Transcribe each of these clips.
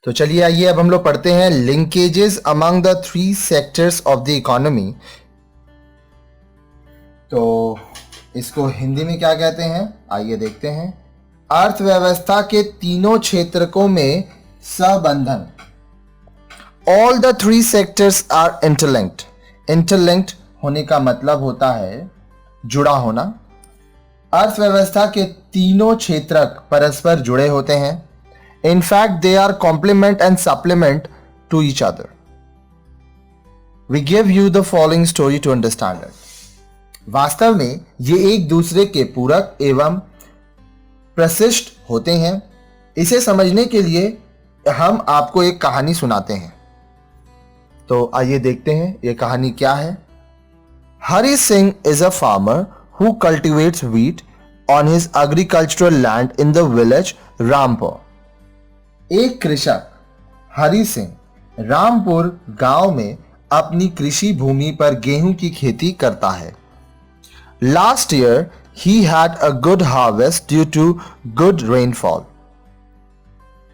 तो चलिए आइए अब हम लोग पढ़ते हैं linkages among the three sectors of the economy. तो इसको हिंदी में क्या कहते हैं, आइए देखते हैं। अर्थव्यवस्था के तीनों क्षेत्रकों में सबंधन। All the three sectors are interlinked. Interlinked होने का मतलब होता है जुड़ा होना। अर्थव्यवस्था के तीनों क्षेत्रक परस्पर जुड़े होते हैं। In fact, they are complement and supplement to each other. We give you the following story to understand it. वास्तव में ये एक दूसरे के पूरक एवं प्रशिष्ट होते हैं। इसे समझने के लिए हम आपको एक कहानी सुनाते हैं। तो आइए देखते हैं ये कहानी क्या है। Hari Singh is a farmer who cultivates wheat on his agricultural land in the village Rampur. एक कृषक हरि सिंह रामपुर गांव में अपनी कृषि भूमि पर गेहूं की खेती करता है। लास्ट ईयर ही had a good harvest due to good rainfall.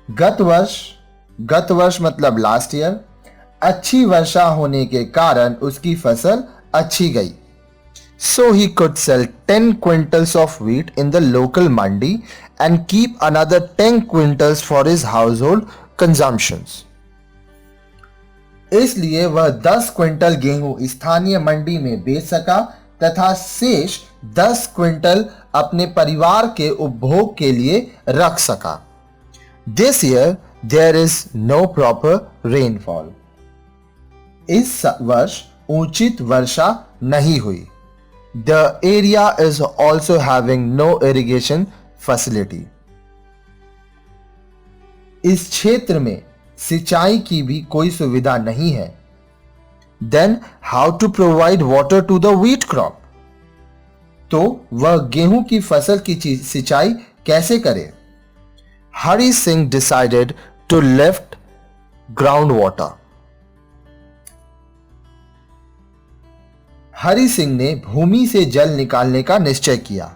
गत वर्ष मतलब लास्ट ईयर अच्छी वर्षा होने के कारण उसकी फसल अच्छी गई। So he could sell 10 quintals of wheat in the local mandi and keep another 10 quintals for his household consumptions. इसलिए वह 10 क्विंटल गेहूं स्थानीय मंडी में बेच सका तथा शेष 10 क्विंटल अपने परिवार के उपभोग के लिए रख सका। This year there is no proper rainfall. इस वर्ष उचित वर्षा नहीं हुई। The area is also having no irrigation facility. इस क्षेत्र में सिंचाई की भी कोई सुविधा नहीं है। Then how to provide water to the wheat crop? तो वह गेहूं की फसल की सिंचाई कैसे करे? Hari Singh decided to lift groundwater. Hari Singh ने भूमि से जल निकालने का निश्चय किया।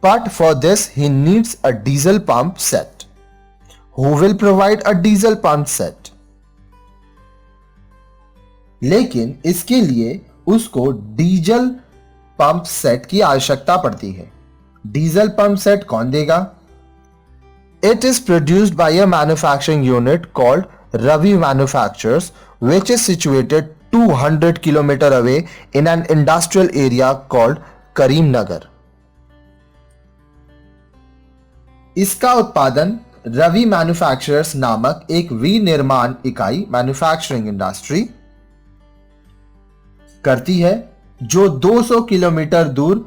But for this he needs a diesel pump set. Who will provide a diesel pump set? लेकिन इसके लिए उसको डीजल पंप सेट की आवश्यकता पड़ती है। डीजल पंप सेट कौन देगा? It is produced by a manufacturing unit called Ravi manufacturers which is situated 200 kilometer away in an industrial area called Karimnagar. इसका उत्पादन रवि मैन्युफैक्चरर्स नामक एक विनिर्माण इकाई मैन्युफैक्चरिंग इंडस्ट्री करती है जो 200 किलोमीटर दूर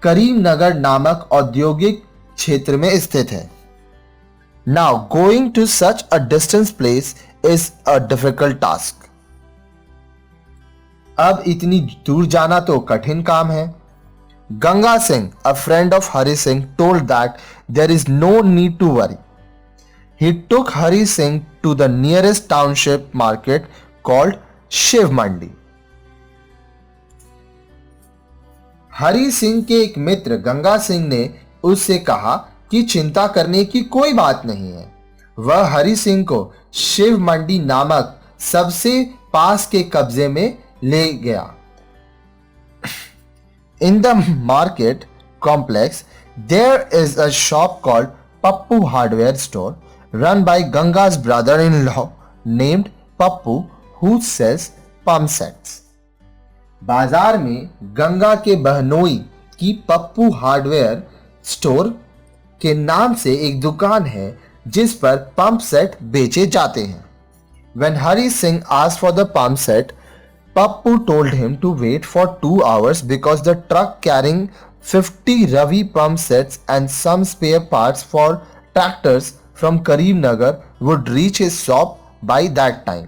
करीमनगर नामक औद्योगिक क्षेत्र में स्थित है। Now going to such a distant place is a difficult task. अब इतनी दूर जाना तो कठिन काम है। Ganga Singh, a friend of Hari Singh, told that there is no need to worry. He took Hari Singh to the nearest township market called Shiv Mandi. Hari Singh के एक मित्र गंगा सिंह ने उससे कहा कि चिंता करने की कोई बात नहीं है। वह हरि सिंह को शिव मंडी नामक सबसे पास के कब्जे में ले गया। In the market complex, there is a shop called Pappu Hardware Store run by Ganga's brother-in-law named Pappu who sells pump sets. बाजार में गंगा के बहनोई की पप्पू हार्डवेयर स्टोर के नाम से एक दुकान है जिस पर पंप सेट बेचे जाते हैं। When Hari Singh asked for the pump set, Pappu told him to wait for 2 hours because the truck carrying 50 Ravi pump sets and some spare parts for tractors from Karimnagar would reach his shop by that time.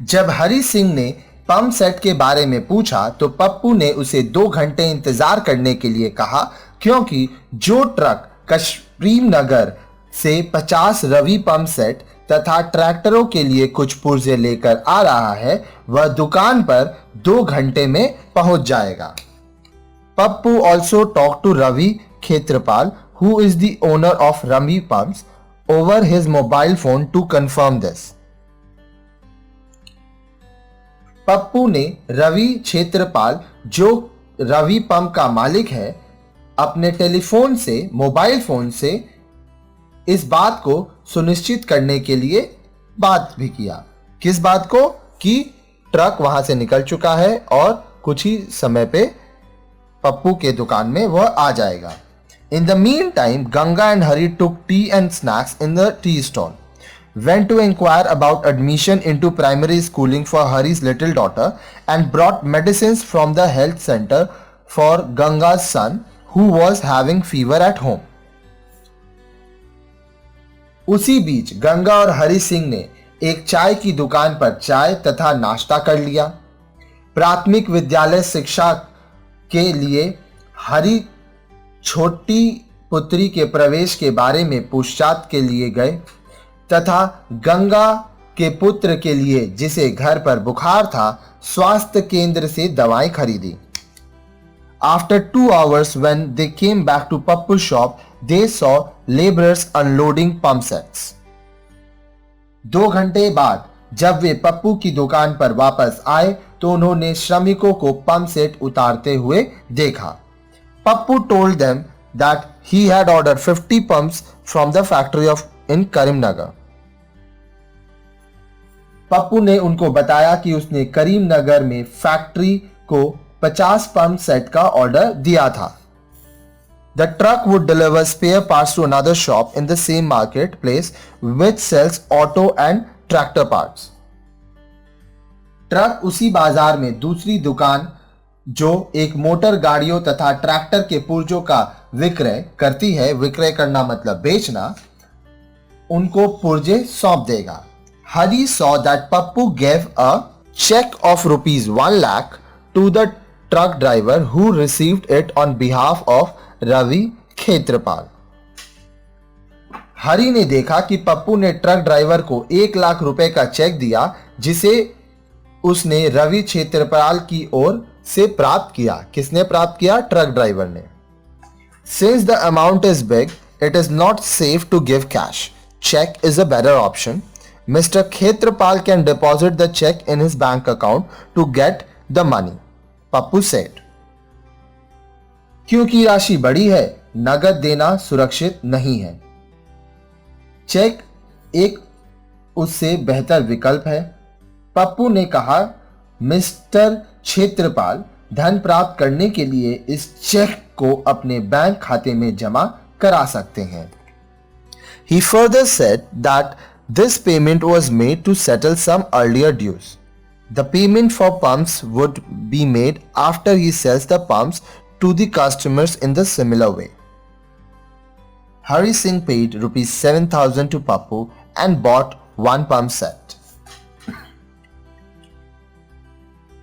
जब हरि सिंह ने pump set के बारे में पूछा तो पप्पू ने उसे 2 घंटे इंतजार करने के लिए कहा क्योंकि जो ट्रक करीमनगर से 50 रवि पंप सेट तथा ट्रैक्टरों के लिए कुछ पुर्जे लेकर आ रहा है वह दुकान पर 2 घंटे में पहुंच जाएगा। Pappu also talk to Ravi Khetrapal who is the owner of Ravi pumps over his mobile phone to confirm this. Pappu ने रवि क्षेत्रपाल, जो रवि पंप का मालिक है, अपने टेलीफोन से, मोबाइल फोन से इस बात को सुनिश्चित करने के लिए बात भी किया। किस बात को? कि ट्रक वहां से निकल चुका है और कुछ ही समय पे पप्पू के दुकान में वह आ जाएगा। In the meantime, Ganga and Hari took tea and snacks in the tea stall. Went to inquire about admission into primary schooling for Hari's little daughter and brought medicines from the health center for Ganga's son who was having fever at home. उसी बीच गंगा और हरि सिंह ने एक चाय की दुकान पर चाय तथा नाश्ता कर लिया। प्राथमिक विद्यालय शिक्षा के लिए हरि छोटी पुत्री के प्रवेश के बारे में पूछताछ के लिए गए तथा गंगा के पुत्र के लिए, जिसे घर पर बुखार था, स्वास्थ्य केंद्र से दवाएं खरीदी। After 2 hours, when they came back to Pappu's shop, they saw laborers unloading pump sets. 2 घंटे बाद जब वे पप्पू की दुकान पर वापस आए तो उन्होंने श्रमिकों को पंप सेट उतारते हुए देखा। Pappu told them that he had ordered 50 pumps from the factory in Karimnagar. Pappu ने उनको बताया कि उसने करीमनगर में फैक्ट्री को 50 पंप सेट का ऑर्डर दिया था। The truck would deliver spare parts to another shop in the same marketplace which sells auto and tractor parts. Truck उसी बाजार में दूसरी दुकान जो एक मोटर गाड़ियों तथा ट्रैक्टर के पुर्जों का विक्रय करती है, विक्रय करना मतलब बेचना, उनको पुर्जे सौंप देगा। Hari saw that Pappu gave a check of rupees 1 lakh to the truck driver who received it on behalf of Ravi क्षेत्रपाल। हरि ने देखा कि पप्पू ने ट्रक ड्राइवर को 1 लाख रुपए का चेक दिया, जिसे उसने रवि क्षेत्रपाल की ओर से प्राप्त किया। किसने प्राप्त किया? ट्रक ड्राइवर ने। Since the amount is big, it is not safe to give cash. Check is a better option. Mr. Khetrapal can deposit the check in his bank account to get the money, Pappu said. क्योंकि राशि बड़ी है, नगद देना सुरक्षित नहीं है। Check एक उससे बेहतर विकल्प है, पप्पू ने कहा। मिस्टर क्षेत्रपाल धन प्राप्त करने के लिए इस चेक को अपने बैंक खाते में जमा करा सकते हैं। He further said that this payment was made to settle some earlier dues. The payment for pumps would be made after he sells the pumps to the customers in the similar way. Hari Singh paid rupees 7,000 to Pappu and bought 1 pump set.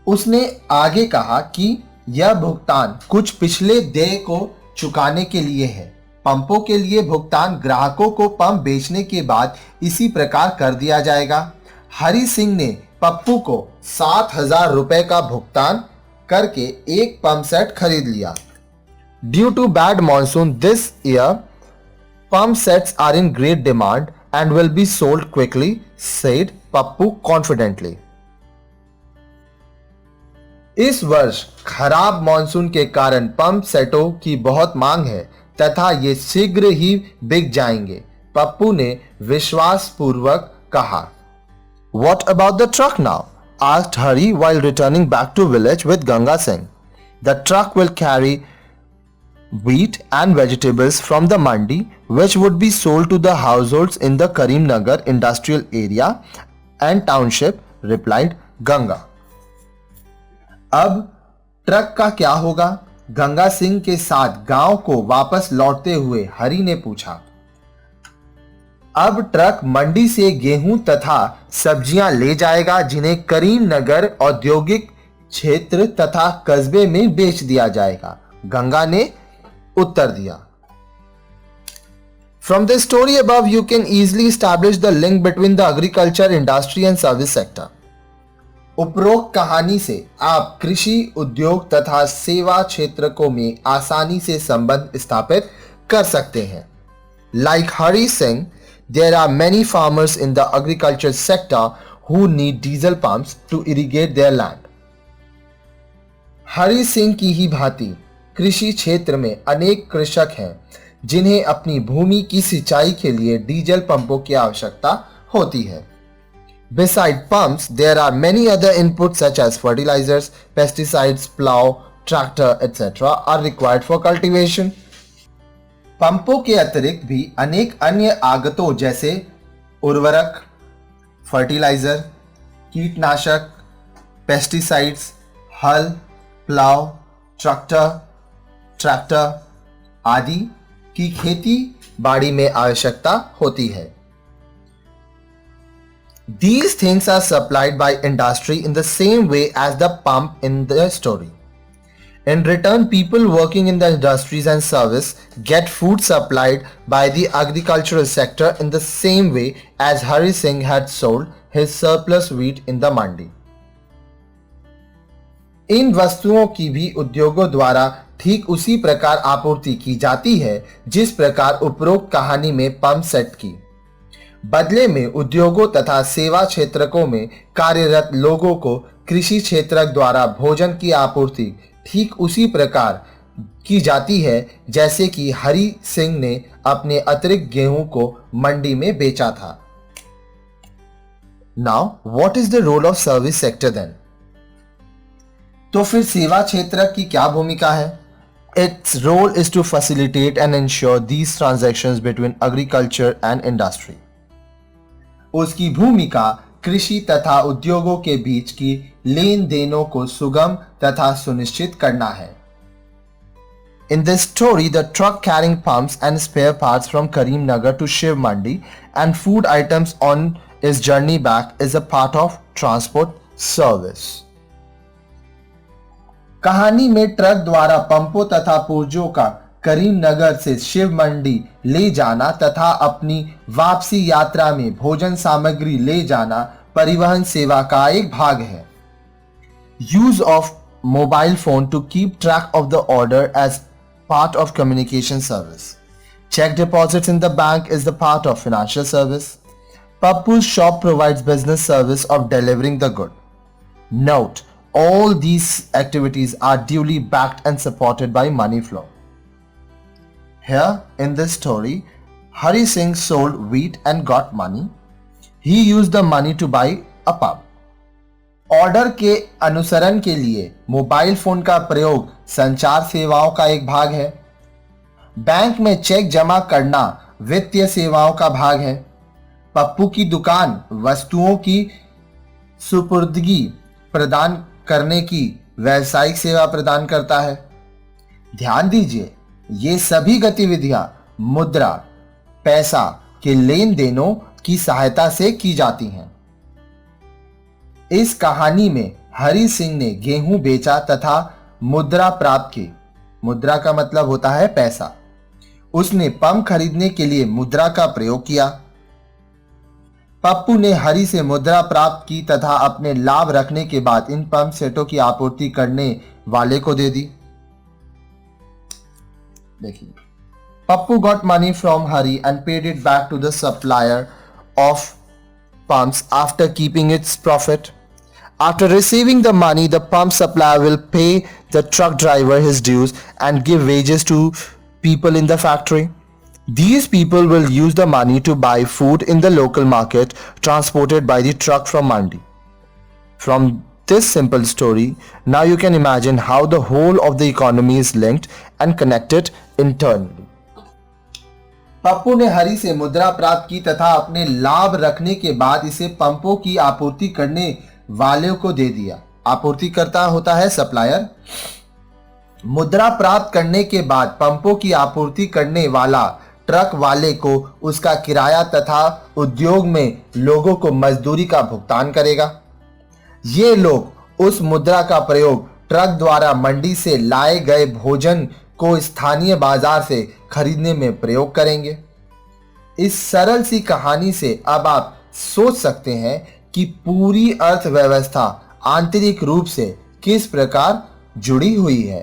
उसने आगे कहा कि यह भुगतान कुछ पिछले देय को चुकाने के लिए है। पंपों के लिए भुगतान ग्राहकों को पंप बेचने के बाद इसी प्रकार कर दिया जाएगा। हरि सिंह ने पप्पू को 7,000 रुपए का भुगतान करके एक पंप सेट खरीद लिया। Due to bad monsoon this year pump sets are in great demand and will be sold quickly, said Pappu confidently. इस वर्ष खराब मॉनसून के कारण पंप सेटों की बहुत मांग है तथा ये शीघ्र ही बिक जाएंगे, पप्पू ने विश्वासपूर्वक कहा। What about the truck now? asked Hari while returning back to village with Ganga Singh. The truck will carry wheat and vegetables from the mandi, which would be sold to the households in the Karimnagar industrial area and township, replied Ganga. अब truck का क्या होगा? गंगा सिंह के साथ गांव को वापस लौटते हुए हरि ने पूछा। अब ट्रक मंडी से गेहूं तथा सब्जियां ले जाएगा, जिन्हें करीमनगर औद्योगिक क्षेत्र तथा कस्बे में बेच दिया जाएगा, गंगा ने उत्तर दिया। From the story above, you can easily establish the link between the agriculture, industry and service sector. उपरोक्त कहानी से आप कृषि, उद्योग तथा सेवा क्षेत्रकों में आसानी से संबंध स्थापित कर सकते हैं। Like Hari Singh, there are many farmers in the agriculture sector who need diesel pumps to irrigate their land. Hari Singh की ही भांति कृषि क्षेत्र में अनेक कृषक हैं जिन्हें अपनी भूमि की सिंचाई के लिए डीजल पंपों की आवश्यकता होती है. Beside pumps, there are many other inputs such as fertilizers, pesticides, plow, tractor, etc. are required for cultivation. पंपों के अतिरिक्त भी अनेक अन्य आगतों जैसे उर्वरक, फर्टिलाइजर, कीटनाशक, पेस्टिसाइड्स, हल, प्लाव, ट्रैक्टर आदि की खेती बाड़ी में आवश्यकता होती है. These things are supplied by industry in the same way as the pump in the story. In return, people working in the industries and service get food supplied by the agricultural sector in the same way as Hari Singh had sold his surplus wheat in the mandi. इन वस्तुओं की भी उद्योगों द्वारा ठीक उसी प्रकार आपूर्ति की जाती है जिस प्रकार उपरोक्त कहानी में पंप सेट की. बदले में उद्योगों तथा सेवा क्षेत्रकों में कार्यरत लोगों को कृषि क्षेत्रक द्वारा भोजन की आपूर्ति ठीक उसी प्रकार की जाती है जैसे कि हरि सिंह ने अपने अतिरिक्त गेहूं को मंडी में बेचा था. Now what is the role of service sector then? तो फिर सेवा क्षेत्र की क्या भूमिका है? Its role is to facilitate and ensure these transactions between agriculture and industry. उसकी भूमिका कृषि तथा उद्योगों के बीच की लेन देनों को सुगम तथा सुनिश्चित करना है. In this story, the truck carrying pumps and spare parts from Karimnagar to Shiv Mandi and food items on its journey back is a part of transport service. कहानी में ट्रक द्वारा पंपों तथा पुर्जों का करीमनगर से शिव मंडी ले जाना तथा अपनी वापसी यात्रा में भोजन सामग्री ले जाना परिवहन सेवा का एक भाग है. Use of mobile phone to keep track of the order as part of communication service. Check deposits in the bank is the part of financial service. Pappu's shop provides business service of delivering the good. Note, all these activities are duly backed and supported by money flow. Here in this story, Hari Singh sold wheat and got money. He used the money to buy a pump. Order के अनुसरण के लिए mobile phone का प्रयोग संचार सेवाओं का एक भाग है. बैंक में चेक जमा करना वित्तीय सेवाओं का भाग है. पप्पू की दुकान वस्तुओं की सुपुर्दगी प्रदान करने की व्यावसायिक सेवा प्रदान करता है. ध्यान दीजिए, ये सभी गतिविधियां मुद्रा, पैसा के लेन देनों की सहायता से की जाती हैं. इस कहानी में हरि सिंह ने गेहूं बेचा तथा मुद्रा प्राप्त की. मुद्रा का मतलब होता है पैसा. उसने पंप खरीदने के लिए मुद्रा का प्रयोग किया. पप्पू ने हरि से मुद्रा प्राप्त की तथा अपने लाभ रखने के बाद इन पंप सेटों की आपूर्ति करने वाले को दे दी. देखिए, Pappu got money from Hari and paid it back to the supplier of pumps after keeping its profit. After receiving the money, the pump supplier will pay the truck driver his dues and give wages to people in the factory. These people will use the money to buy food in the local market transported by the truck from Mandi. From this simple story, now you can imagine how the whole of the economy is linked and connected internally. Pappu ने हरि से मुद्रा प्राप्त की तथा अपने लाभ रखने के बाद इसे पंपों की आपूर्ति करने वाले को दे दिया. आपूर्तिकर्ता होता है सप्लायर. मुद्रा प्राप्त करने के बाद पंपों की आपूर्ति करने वाला ट्रक वाले को उसका किराया तथा उद्योग में लोगों को मजदूरी का भुगतान करेगा. ये लोग उस मुद्रा का प्रयोग ट्रक द्वारा मंडी से लाए गए भोजन को स्थानीय बाजार से खरीदने में प्रयोग करेंगे. इस सरल सी कहानी से अब आप सोच सकते हैं कि पूरी अर्थव्यवस्था आंतरिक रूप से किस प्रकार जुड़ी हुई है.